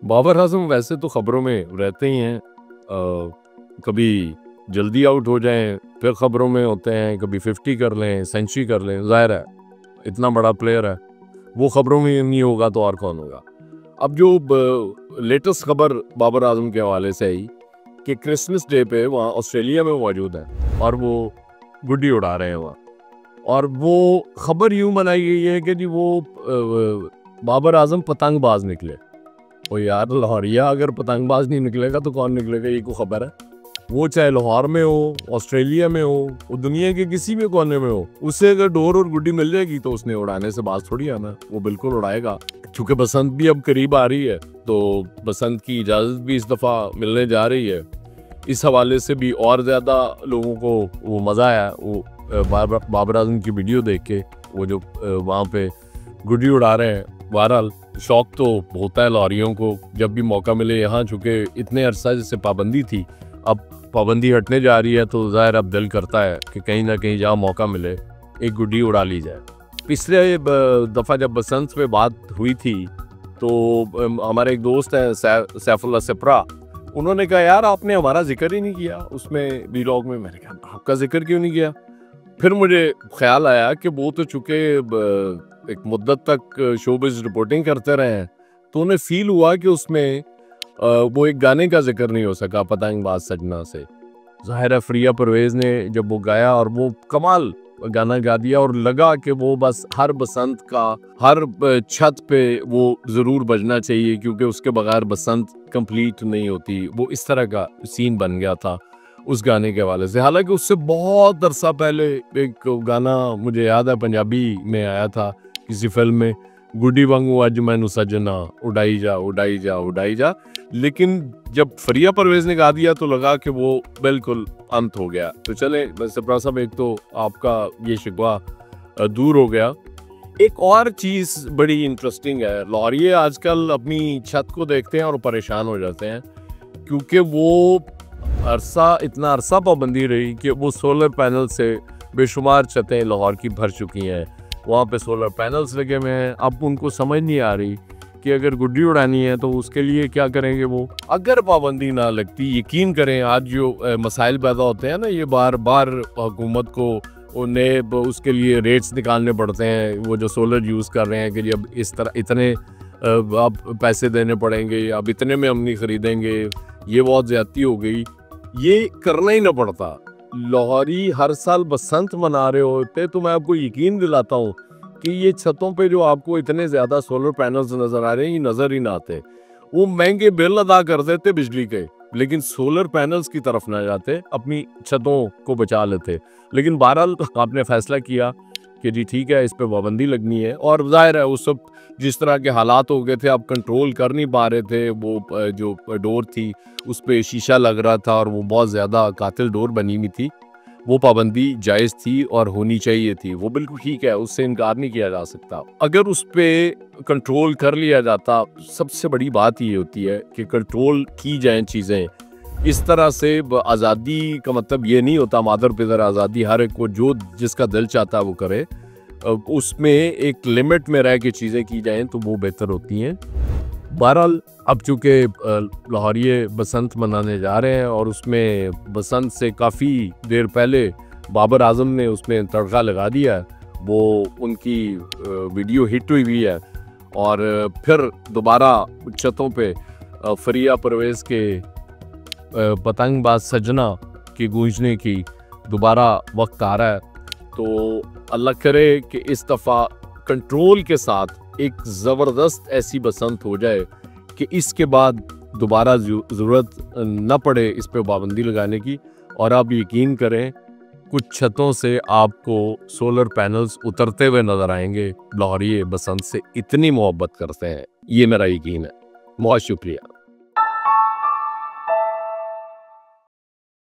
बाबर आजम वैसे तो खबरों में रहते ही हैं, कभी जल्दी आउट हो जाएं फिर खबरों में होते हैं, कभी 50 कर लें, सेंचुरी कर लें। जाहिर है इतना बड़ा प्लेयर है, वो खबरों में नहीं होगा तो और कौन होगा। अब जो लेटेस्ट खबर बाबर आजम के हवाले से आई कि क्रिसमस डे पे वहाँ ऑस्ट्रेलिया में मौजूद है और वो गुड्डी उड़ा रहे हैं वहाँ, और वो खबर यूँ बनाई गई है कि जी वो बाबर आजम पतंगबाज निकले। ओ यार, लाहौरिया अगर पतंगबाज नहीं निकलेगा तो कौन निकलेगा, ये को खबर है। वो चाहे लाहौर में हो, ऑस्ट्रेलिया में हो, वो दुनिया के किसी भी कोने में हो, उससे अगर डोर और गुड्डी मिल जाएगी तो उसने उड़ाने से बात थोड़ी आना, वो बिल्कुल उड़ाएगा। क्योंकि बसंत भी अब करीब आ रही है तो बसंत की इजाज़त भी इस दफ़ा मिलने जा रही है। इस हवाले से भी और ज़्यादा लोगों को वो मज़ा आया वो बाबर आजम की वीडियो देख के, वो जो वहाँ पे गुड्डी उड़ा रहे हैं। बहरहाल शौक तो होता है लाहौरियों को जब भी मौका मिले यहाँ, चूँकि इतने अरसा जैसे पाबंदी थी, अब पाबंदी हटने जा रही है तो ज़ाहिर अब दिल करता है कि कहीं ना कहीं जहाँ मौका मिले एक गुड्डी उड़ा ली जाए। पिछले दफ़ा जब बसंत पे बात हुई थी तो हमारे एक दोस्त हैं सैफुल्लाह सिप्रा, उन्होंने कहा यार आपने हमारा जिक्र ही नहीं किया उसमें व्लॉग में। मैंने कहा आपका जिक्र क्यों नहीं किया? फिर मुझे ख्याल आया कि वो तो चूँकि एक मुद्दत तक शोबिज़ रिपोर्टिंग करते रहे हैं तो उन्हें फील हुआ कि उसमें वो एक गाने का जिक्र नहीं हो सका, पतंगबाज सजना से। ज़ाहिर है फ़रिया परवेज़ ने जब वो गाया और वो कमाल गाना गा दिया, और लगा कि वो बस हर बसंत का हर छत पे वो ज़रूर बजना चाहिए क्योंकि उसके बगैर बसंत कंप्लीट नहीं होती। वो इस तरह का सीन बन गया था उस गाने के हवाले से। हालांकि उससे बहुत अरसा पहले एक गाना मुझे याद है पंजाबी में आया था किसी फिल्म में, गुड्डी वांगू अज मैनू सजना उड़ाई जा उड़ाई जा उड़ाई जा। लेकिन जब फ़रिया परवेज़ ने गा दिया तो लगा कि वो बिल्कुल अंत हो गया। तो चले सिप्रा साहब, एक तो आपका ये शिकवा दूर हो गया। एक और चीज़ बड़ी इंटरेस्टिंग है, लाहौरिये आजकल अपनी छत को देखते हैं और परेशान हो जाते हैं क्योंकि वो इतना अरसा पाबंदी रही कि वो सोलर पैनल से बेशुमार छतें लाहौर की भर चुकी हैं, वहाँ पे सोलर पैनल्स लगे हुए हैं। अब उनको समझ नहीं आ रही कि अगर गुड्डी उड़ानी है तो उसके लिए क्या करेंगे। वो अगर पाबंदी ना लगती, यकीन करें आज जो मसाइल पैदा होते हैं ना, ये बार बार हुकूमत को उन्हें उसके लिए रेट्स निकालने पड़ते हैं। वो जो सोलर यूज़ कर रहे हैं कि अब इस तरह इतने अब पैसे देने पड़ेंगे, अब इतने में हम नहीं ख़रीदेंगे, ये बहुत ज़्यादती हो गई, ये करना ही ना पड़ता। लाहौरी हर साल बसंत मना रहे होते तो मैं आपको यकीन दिलाता हूँ कि ये छतों पे जो आपको इतने ज़्यादा सोलर पैनल्स नज़र आ रहे हैं, ये नज़र ही ना आते। वो महंगे बिल अदा कर देते बिजली के, लेकिन सोलर पैनल्स की तरफ ना जाते, अपनी छतों को बचा लेते। लेकिन बहरहाल आपने फैसला किया कि जी ठीक है, इस पे पाबंदी लगनी है। और जाहिर है उस वक्त जिस तरह के हालात हो गए थे, आप कंट्रोल कर नहीं पा रहे थे। वो जो डोर थी उस पे शीशा लग रहा था और वो बहुत ज़्यादा कातिल डोर बनी हुई थी। वो पाबंदी जायज़ थी और होनी चाहिए थी, वो बिल्कुल ठीक है, उससे इनकार नहीं किया जा सकता। अगर उस पर कंट्रोल कर लिया जाता, सबसे बड़ी बात ये होती है कि कंट्रोल की जाएँ चीज़ें इस तरह से। आज़ादी का मतलब ये नहीं होता मादर पिदर आज़ादी, हर एक को जो जिसका दिल चाहता है वो करे, उसमें एक लिमिट में रह के चीज़ें की जाएँ तो वो बेहतर होती हैं। बहरहाल अब चूँकि लाहौरिये बसंत मनाने जा रहे हैं और उसमें बसंत से काफ़ी देर पहले बाबर आजम ने उसमें तड़का लगा दिया है, वो उनकी वीडियो हिट हुई है और फिर दोबारा छतों पे फ़रिया परवेज़ के पतंगबाज सजना के गूंजने की दोबारा वक्त आ रहा है। तो अल्लाह करे कि इस दफ़ा कंट्रोल के साथ एक ज़बरदस्त ऐसी बसंत हो जाए कि इसके बाद दोबारा ज़रूरत न पड़े इस पे पाबंदी लगाने की। और आप यकीन करें कुछ छतों से आपको सोलर पैनल्स उतरते हुए नज़र आएंगे। लाहौरिये बसंत से इतनी मोहब्बत करते हैं, ये मेरा यकीन है। बहुत शुक्रिया।